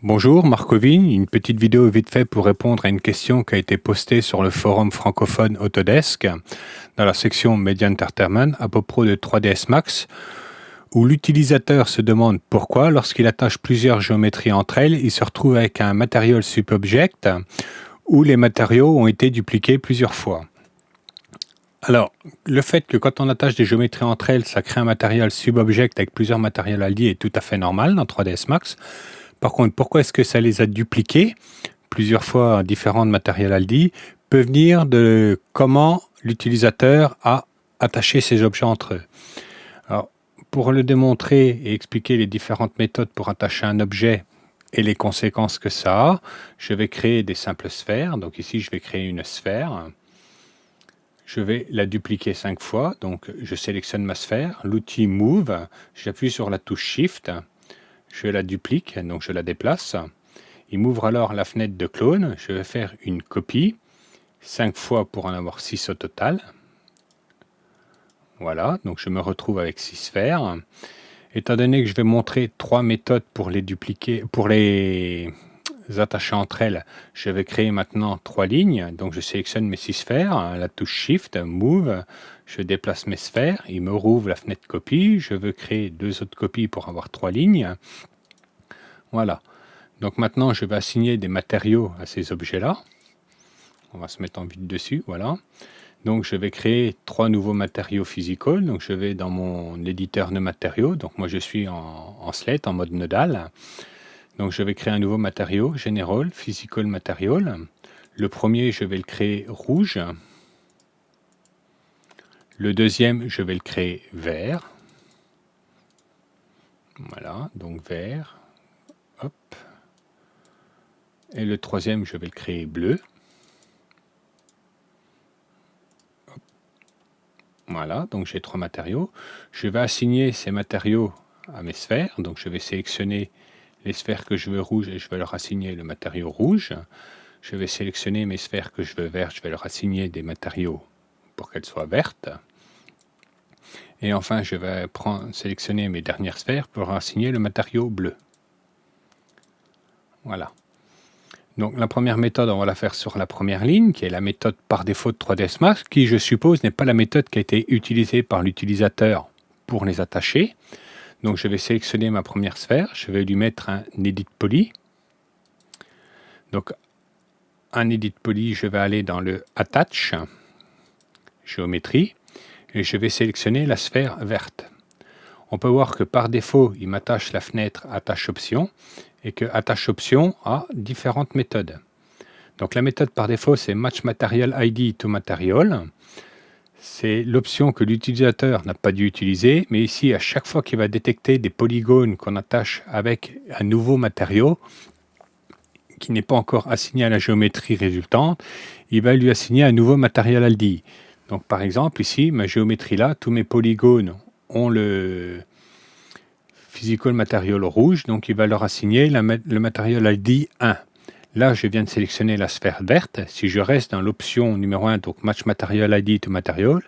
Bonjour, Marcovine, une petite vidéo vite fait pour répondre à une question qui a été postée sur le forum francophone Autodesk dans la section Media Entertainment à propos de 3ds Max où l'utilisateur se demande pourquoi lorsqu'il attache plusieurs géométries entre elles, il se retrouve avec un Material Subobject où les matériaux ont été dupliqués plusieurs fois. Alors, le fait que quand on attache des géométries entre elles, ça crée un Material Subobject avec plusieurs matériels alliés est tout à fait normal dans 3ds Max. Par contre, pourquoi est-ce que ça les a dupliqués plusieurs fois différents de matériel Aldi peut venir de comment l'utilisateur a attaché ces objets entre eux. Alors, pour le démontrer et expliquer les différentes méthodes pour attacher un objet et les conséquences que ça a, je vais créer des simples sphères. Donc ici, je vais créer une sphère. Je vais la dupliquer 5 fois. Donc, je sélectionne ma sphère, l'outil Move, j'appuie sur la touche Shift. Je la duplique, donc je la déplace. Il m'ouvre alors la fenêtre de clone. Je vais faire une copie, 5 fois pour en avoir 6 au total. Voilà, donc je me retrouve avec 6 sphères. Étant donné que je vais montrer 3 méthodes pour les dupliquer, pour les attacher entre elles, je vais créer maintenant 3 lignes. Donc je sélectionne mes 6 sphères, la touche Shift, Move, je déplace mes sphères, il me rouvre la fenêtre copie, je veux créer 2 autres copies pour avoir 3 lignes. Voilà. Donc maintenant, je vais assigner des matériaux à ces objets-là. On va se mettre en vide dessus, voilà. Donc je vais créer 3 nouveaux matériaux physical. Donc je vais dans mon éditeur de matériaux. Donc moi je suis en Slate, en mode nodal. Donc je vais créer un nouveau matériau, General, Physical Material. Le premier, je vais le créer rouge. Le deuxième, je vais le créer vert. Voilà, donc vert. Hop. Et le troisième, je vais le créer bleu. Voilà, donc j'ai 3 matériaux. Je vais assigner ces matériaux à mes sphères. Donc je vais sélectionner les sphères que je veux rouges et je vais leur assigner le matériau rouge. Je vais sélectionner mes sphères que je veux vertes, je vais leur assigner des matériaux pour qu'elles soient vertes. Et enfin, je vais sélectionner mes dernières sphères pour leur assigner le matériau bleu. Voilà. Donc la première méthode, on va la faire sur la première ligne, qui est la méthode par défaut de 3ds Max, qui je suppose n'est pas la méthode qui a été utilisée par l'utilisateur pour les attacher. Donc je vais sélectionner ma première sphère, je vais lui mettre un Edit Poly. Donc un Edit Poly, je vais aller dans le Attach, Géométrie, et je vais sélectionner la sphère verte. On peut voir que par défaut, il m'attache la fenêtre Attache Option, et que Attache Option a différentes méthodes. Donc la méthode par défaut, c'est Match Material ID to Material. C'est l'option que l'utilisateur n'a pas dû utiliser, mais ici, à chaque fois qu'il va détecter des polygones qu'on attache avec un nouveau matériau, qui n'est pas encore assigné à la géométrie résultante, il va lui assigner un nouveau Material ID. Donc par exemple, ici, ma géométrie là, tous mes polygones ont le Physical Material rouge, donc il va leur assigner le Material ID 1. Là, je viens de sélectionner la sphère verte. Si je reste dans l'option numéro 1, donc Match Material ID to Material,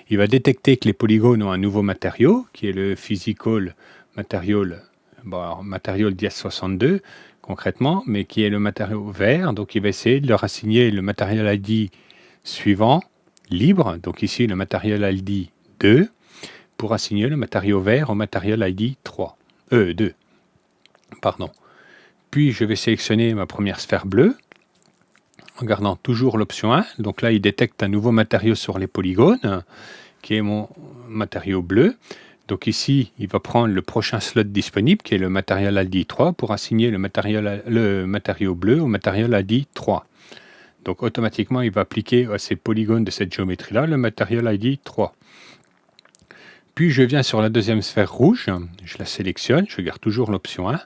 il va détecter que les polygones ont un nouveau matériau, qui est le Physical Material, Material DS62, concrètement, mais qui est le matériau vert. Donc, il va essayer de leur assigner le Material ID suivant, libre. Donc ici, le Material ID 2, pour assigner le matériau vert au Material ID 2. Pardon. Puis je vais sélectionner ma première sphère bleue en gardant toujours l'option 1. Donc là, il détecte un nouveau matériau sur les polygones, qui est mon matériau bleu. Donc ici, il va prendre le prochain slot disponible, qui est le Material ID 3, pour assigner le matériau bleu au Material ID 3. Donc automatiquement, il va appliquer à ces polygones de cette géométrie-là le Material ID 3. Puis je viens sur la deuxième sphère rouge, je la sélectionne, je garde toujours l'option 1.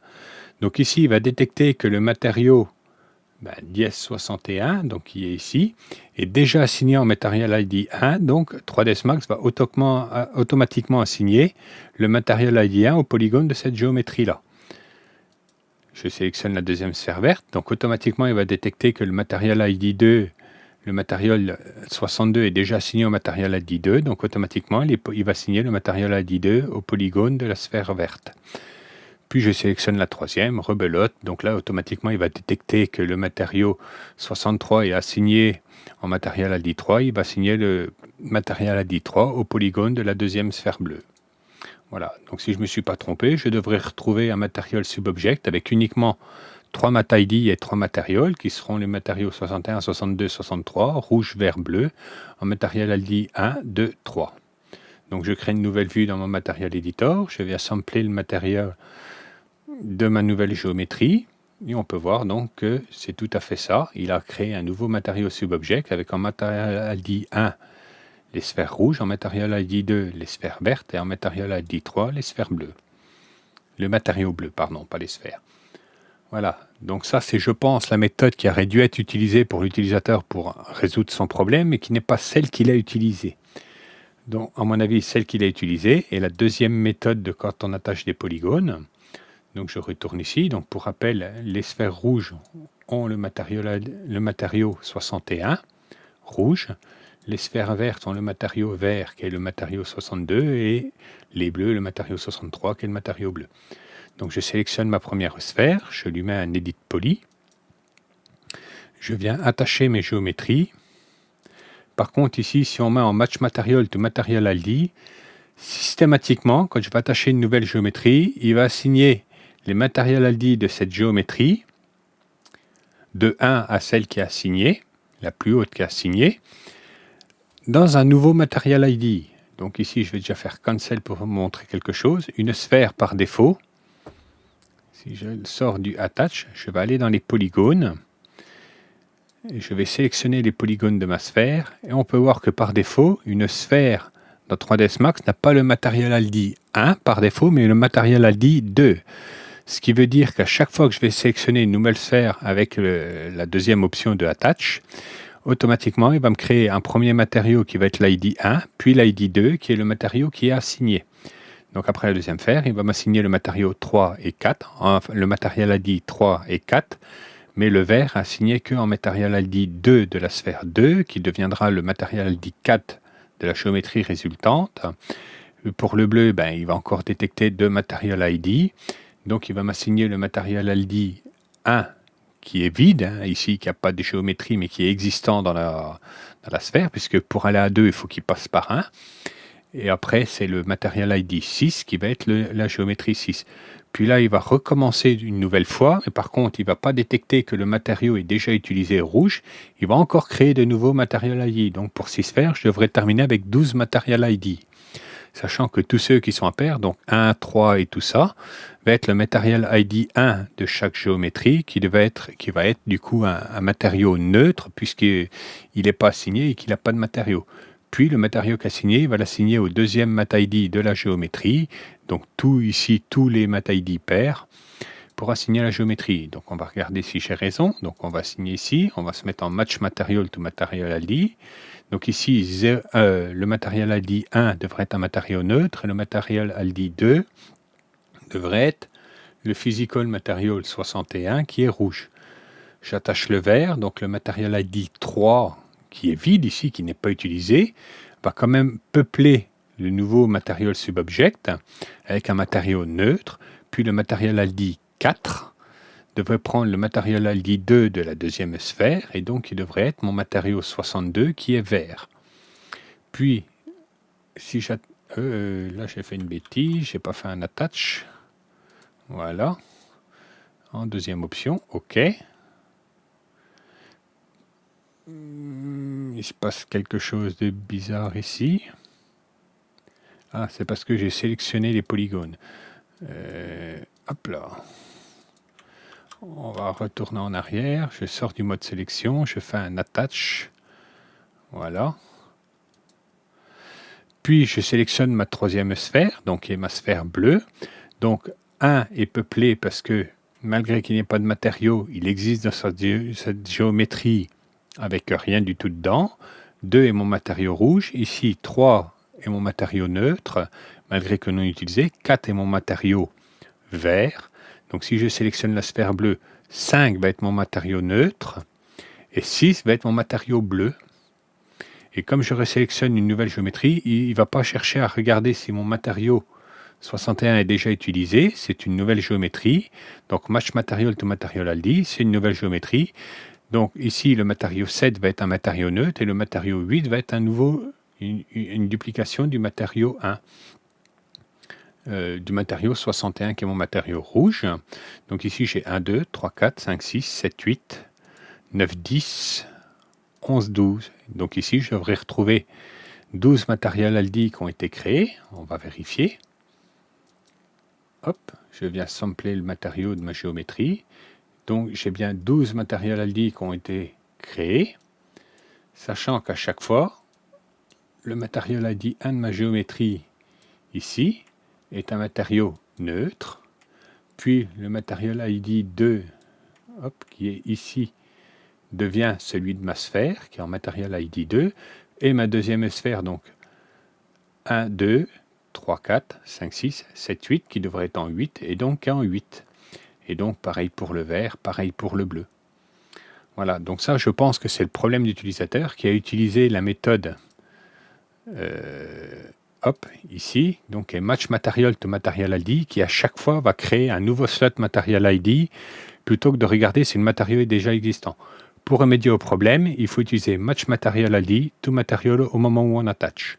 Donc ici, il va détecter que le matériau dièse 61, donc qui est ici, est déjà assigné en Material ID 1, donc 3ds Max va automatiquement assigner le Material ID 1 au polygone de cette géométrie-là. Je sélectionne la deuxième sphère verte, donc automatiquement il va détecter que le Material ID 2, le Material 62 est déjà assigné au Material ID 2, donc automatiquement il va assigner le Material ID 2 au polygone de la sphère verte. Puis je sélectionne la troisième, rebelote. Donc là, automatiquement, il va détecter que le matériau 63 est assigné en matériel ALDI 3. Il va assigner le matériel ALDI 3 au polygone de la deuxième sphère bleue. Voilà. Donc si je ne me suis pas trompé, je devrais retrouver un matériel subobject avec uniquement 3 mat-ID et 3 matériaux qui seront les matériaux 61, 62, 63, rouge, vert, bleu, en matériel ALDI 1, 2, 3. Donc je crée une nouvelle vue dans mon matériel editor, je vais assembler le matériel de ma nouvelle géométrie, et on peut voir donc que c'est tout à fait ça. Il a créé un nouveau matériau subobject avec en matériel ALDI 1 les sphères rouges, en matériel ALDI 2 les sphères vertes et en matériel ALDI 3 les sphères bleues. Le matériau bleu, pardon, pas les sphères. Voilà, donc ça c'est, je pense, la méthode qui aurait dû être utilisée pour l'utilisateur pour résoudre son problème, mais qui n'est pas celle qu'il a utilisée. Donc, à mon avis, celle qu'il a utilisée est la deuxième méthode de quand on attache des polygones. Donc, je retourne ici. Donc, pour rappel, les sphères rouges ont le matériau 61, rouge. Les sphères vertes ont le matériau vert, qui est le matériau 62, et les bleus, le matériau 63, qui est le matériau bleu. Donc, je sélectionne ma première sphère, je lui mets un Edit Poly. Je viens attacher mes géométries. Par contre, ici, si on met en Match Material to Material ALDI, systématiquement, quand je vais attacher une nouvelle géométrie, il va assigner les matériels ALDI de cette géométrie de 1 à celle qui est assignée, la plus haute qui est assignée, dans un nouveau matériel ID. Donc ici, je vais déjà faire Cancel pour vous montrer quelque chose. Une sphère par défaut. Si je sors du Attach, je vais aller dans les polygones. Et je vais sélectionner les polygones de ma sphère. Et on peut voir que par défaut, une sphère dans 3ds Max n'a pas le matériel ALDI 1 par défaut, mais le matériel ALDI 2. Ce qui veut dire qu'à chaque fois que je vais sélectionner une nouvelle sphère avec la deuxième option de Attach, automatiquement, il va me créer un premier matériau qui va être l'ID 1, puis l'ID 2, qui est le matériau qui est assigné. Donc après la deuxième sphère, il va m'assigner le matériau 3 et 4, le matériel ID 3 et 4, mais le vert assigné qu'en matériel ID 2 de la sphère 2, qui deviendra le matériel ID 4 de la géométrie résultante. Pour le bleu, il va encore détecter 2 matériel ID. Donc, il va m'assigner le matériel ALDI 1 qui est vide, ici, qui n'a pas de géométrie, mais qui est existant dans la sphère, puisque pour aller à 2, il faut qu'il passe par 1. Et après, c'est le matériel ID 6 qui va être la géométrie 6. Puis là, il va recommencer une nouvelle fois, mais par contre, il ne va pas détecter que le matériau est déjà utilisé rouge. Il va encore créer de nouveaux matériels ID. Donc, pour 6 sphères, je devrais terminer avec 12 matériels ID. Sachant que tous ceux qui sont à pair, donc 1, 3 et tout ça, va être le matériel ID 1 de chaque géométrie qui va être du coup un matériau neutre puisqu'il n'est pas assigné et qu'il n'a pas de matériau. Puis le matériau qu'assigné, il va l'assigner au deuxième mat-ID de la géométrie. Donc tous les mat-ID pairs pour assigner la géométrie. Donc on va regarder si j'ai raison. Donc on va assigner ici, on va se mettre en Match Material to Material ID. Donc ici, le matériel ALDI 1 devrait être un matériau neutre et le matériel ALDI 2 devrait être le Physical Material 61 qui est rouge. J'attache le vert, donc le matériel ALDI 3 qui est vide ici, qui n'est pas utilisé, va quand même peupler le nouveau matériel subobject avec un matériau neutre, puis le matériel ALDI 4 devrait prendre le matériel ALDI 2 de la deuxième sphère, et donc il devrait être mon matériau 62 qui est vert. Puis, si là j'ai fait une bêtise, j'ai pas fait un attach. Voilà. En deuxième option, OK. Il se passe quelque chose de bizarre ici. Ah, c'est parce que j'ai sélectionné les polygones. Hop là. On va retourner en arrière. Je sors du mode sélection. Je fais un attach. Voilà. Puis je sélectionne ma troisième sphère, donc qui est ma sphère bleue. Donc 1 est peuplé parce que malgré qu'il n'y ait pas de matériau, il existe dans cette géométrie avec rien du tout dedans. 2 est mon matériau rouge. Ici 3 est mon matériau neutre, malgré que non utilisé. 4 est mon matériau vert. Donc si je sélectionne la sphère bleue, 5 va être mon matériau neutre et 6 va être mon matériau bleu. Et comme je resélectionne une nouvelle géométrie, il ne va pas chercher à regarder si mon matériau 61 est déjà utilisé, c'est une nouvelle géométrie. Donc Match Material to Material ID, c'est une nouvelle géométrie. Donc ici, le matériau 7 va être un matériau neutre et le matériau 8 va être une duplication du matériau 1. Du matériau 61 qui est mon matériau rouge. Donc ici, j'ai 1, 2, 3, 4, 5, 6, 7, 8, 9, 10, 11, 12. Donc ici, je devrais retrouver 12 matériels Aldi qui ont été créés. On va vérifier. Hop, je viens sampler le matériau de ma géométrie. Donc j'ai bien 12 matériels Aldi qui ont été créés. Sachant qu'à chaque fois, le matériel ID 1 de ma géométrie, ici, est un matériau neutre. Puis le matériel ID 2, hop, qui est ici, devient celui de ma sphère, qui est en matériel ID 2. Et ma deuxième sphère, donc 1, 2, 3, 4, 5, 6, 7, 8, qui devrait être en 8, et donc en 8. Et donc pareil pour le vert, pareil pour le bleu. Voilà, donc ça, je pense que c'est le problème d'utilisateur qui a utilisé la méthode hop, ici, donc Match Material to Material ID, qui à chaque fois va créer un nouveau slot Material ID, plutôt que de regarder si le matériau est déjà existant. Pour remédier au problème, il faut utiliser Match Material ID to Material au moment où on attache.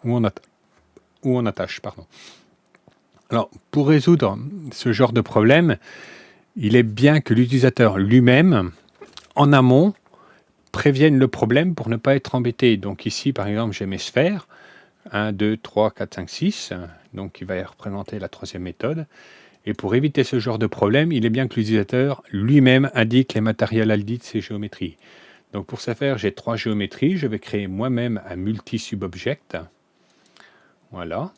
Où on attache, pardon. Alors, pour résoudre ce genre de problème, il est bien que l'utilisateur lui-même, en amont, prévienne le problème pour ne pas être embêté. Donc ici, par exemple, j'ai mes sphères. 1, 2, 3, 4, 5, 6. Donc, il va représenter la troisième méthode. Et pour éviter ce genre de problème, il est bien que l'utilisateur lui-même indique les matériels Aldi de ces géométries. Donc, pour ce faire, j'ai 3 géométries. Je vais créer moi-même un multi-subobject. Voilà.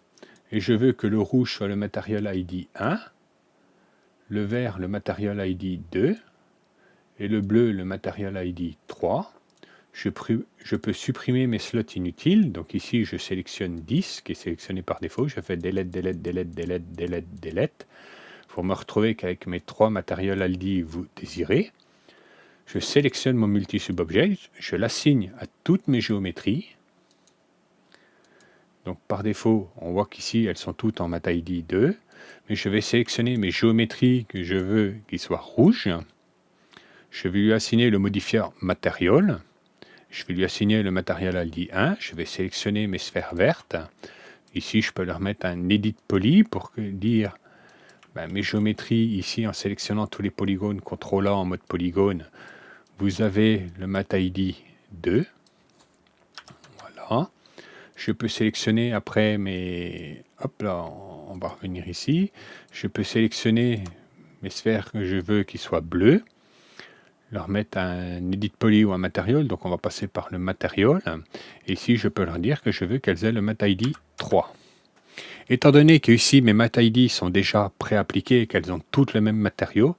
Et je veux que le rouge soit le matériel ID 1, le vert le matériel ID 2 et le bleu le matériel ID 3. Je peux supprimer mes slots inutiles. Donc ici, je sélectionne 10, qui est sélectionné par défaut. Je fais delete, delete, delete, delete, delete, delete. Pour me retrouver qu'avec mes 3 matériels Aldi vous désirez. Je sélectionne mon multi-subobject. Je l'assigne à toutes mes géométries. Donc par défaut, on voit qu'ici, elles sont toutes en mat ID 2. Mais je vais sélectionner mes géométries que je veux qu'ils soient rouges. Je vais lui assigner le modifier Material. Je vais lui assigner le matériel Aldi 1. Je vais sélectionner mes sphères vertes. Ici, je peux leur mettre un Edit Poly pour dire mes géométries. Ici, en sélectionnant tous les polygones, CTRL A en mode polygone, vous avez le Mat ID 2. Voilà. Je peux sélectionner après mes... Hop là, on va revenir ici. Je peux sélectionner mes sphères que je veux qu'ils soient bleues. Leur mettre un Edit Poly ou un Material, donc on va passer par le Material. Et ici, je peux leur dire que je veux qu'elles aient le Mat ID 3. Étant donné que ici, mes Mat ID sont déjà pré-appliqués et qu'elles ont toutes le même matériau,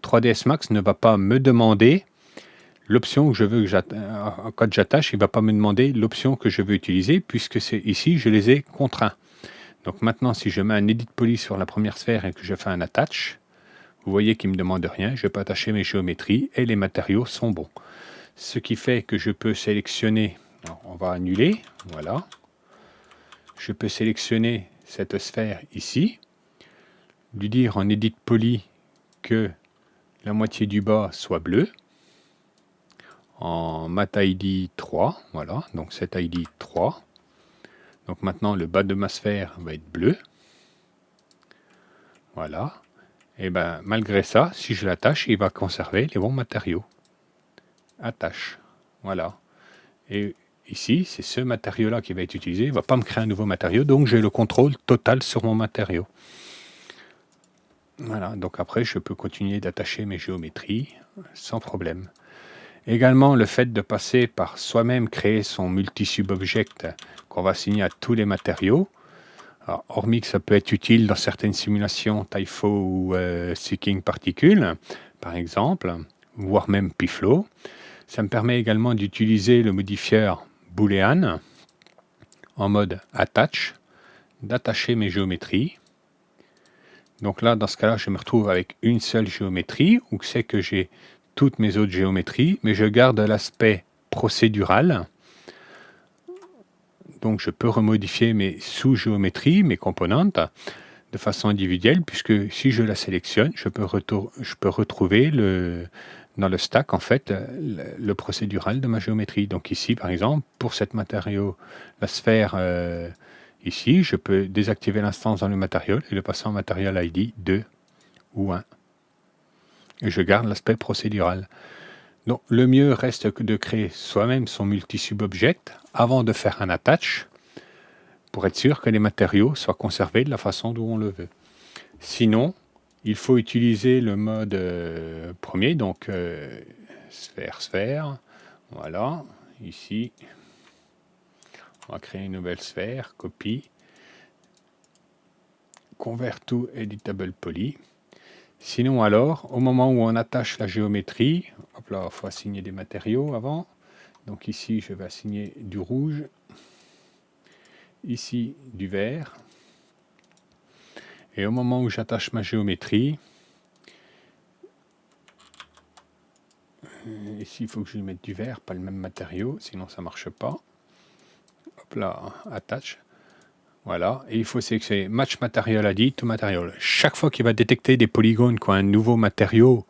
3ds Max ne va pas me demander l'option que je veux que quand j'attache, il ne va pas me demander l'option que je veux utiliser, puisque c'est ici, je les ai contraints. Donc maintenant, si je mets un Edit Poly sur la première sphère et que je fais un Attach, vous voyez qu'il ne me demande rien, je peux attacher mes géométries et les matériaux sont bons. Ce qui fait que je peux sélectionner, alors on va annuler, voilà. Je peux sélectionner cette sphère ici, lui dire en Edit Poly que la moitié du bas soit bleue, en Mat ID 3, voilà, donc cet ID 3. Donc maintenant le bas de ma sphère va être bleu. Voilà. Et bien, malgré ça, si je l'attache, il va conserver les bons matériaux. Attache. Voilà. Et ici, c'est ce matériau-là qui va être utilisé. Il ne va pas me créer un nouveau matériau, donc j'ai le contrôle total sur mon matériau. Voilà. Donc après, je peux continuer d'attacher mes géométries sans problème. Également, le fait de passer par soi-même créer son multi-subobject qu'on va assigner à tous les matériaux. Alors, hormis que ça peut être utile dans certaines simulations Typho ou Seeking Particle, par exemple, voire même Piflow. Ça me permet également d'utiliser le modifier Boolean en mode Attach, d'attacher mes géométries. Donc là, dans ce cas-là, je me retrouve avec une seule géométrie, où c'est que j'ai toutes mes autres géométries, mais je garde l'aspect procédural. Donc je peux remodifier mes sous-géométries, mes composantes. de façon individuelle, puisque si je la sélectionne, je peux retrouver dans le stack, en fait, le procédural de ma géométrie. Donc ici, par exemple, pour cet matériau, la sphère, ici, je peux désactiver l'instance dans le matériau et le passer en matériel ID 2 ou 1. Et je garde l'aspect procédural. Donc le mieux reste que de créer soi-même son multi-sub-object avant de faire un attach, pour être sûr que les matériaux soient conservés de la façon dont on le veut. Sinon, il faut utiliser le mode premier, donc sphère, voilà, ici, on va créer une nouvelle sphère, copie, convert to editable poly. Sinon alors, au moment où on attache la géométrie, hop là, il faut assigner des matériaux avant, donc ici je vais assigner du rouge, ici du vert, et au moment où j'attache ma géométrie, ici il faut que je lui mette du vert, pas le même matériau, sinon ça ne marche pas. Hop là, attach. Voilà, et il faut sélectionner Match Material ID to Material. Chaque fois qu'il va détecter des polygones qui ont un nouveau matériau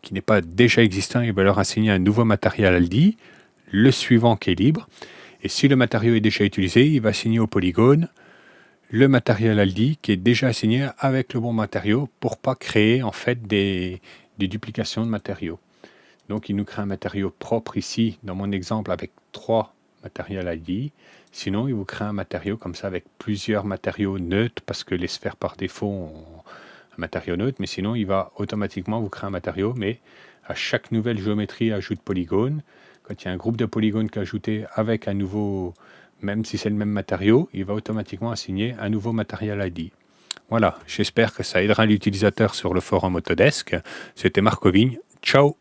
qui n'est pas déjà existant, il va leur assigner un nouveau Material ID, le suivant qui est libre. Et si le matériau est déjà utilisé, il va assigner au polygone le Material ID qui est déjà assigné avec le bon matériau pour ne pas créer en fait des duplications de matériaux. Donc il nous crée un matériau propre ici, dans mon exemple, avec 3 Material ID. Sinon, il vous crée un matériau comme ça avec plusieurs matériaux neutres parce que les sphères par défaut ont un matériau neutre, mais sinon, il va automatiquement vous créer un matériau, mais à chaque nouvelle géométrie ajoute polygone. Quand il y a un groupe de polygones qui est ajouté avec un nouveau, même si c'est le même matériau, il va automatiquement assigner un nouveau Material ID. Voilà, j'espère que ça aidera l'utilisateur sur le forum Autodesk. C'était Marc Vigne. Ciao!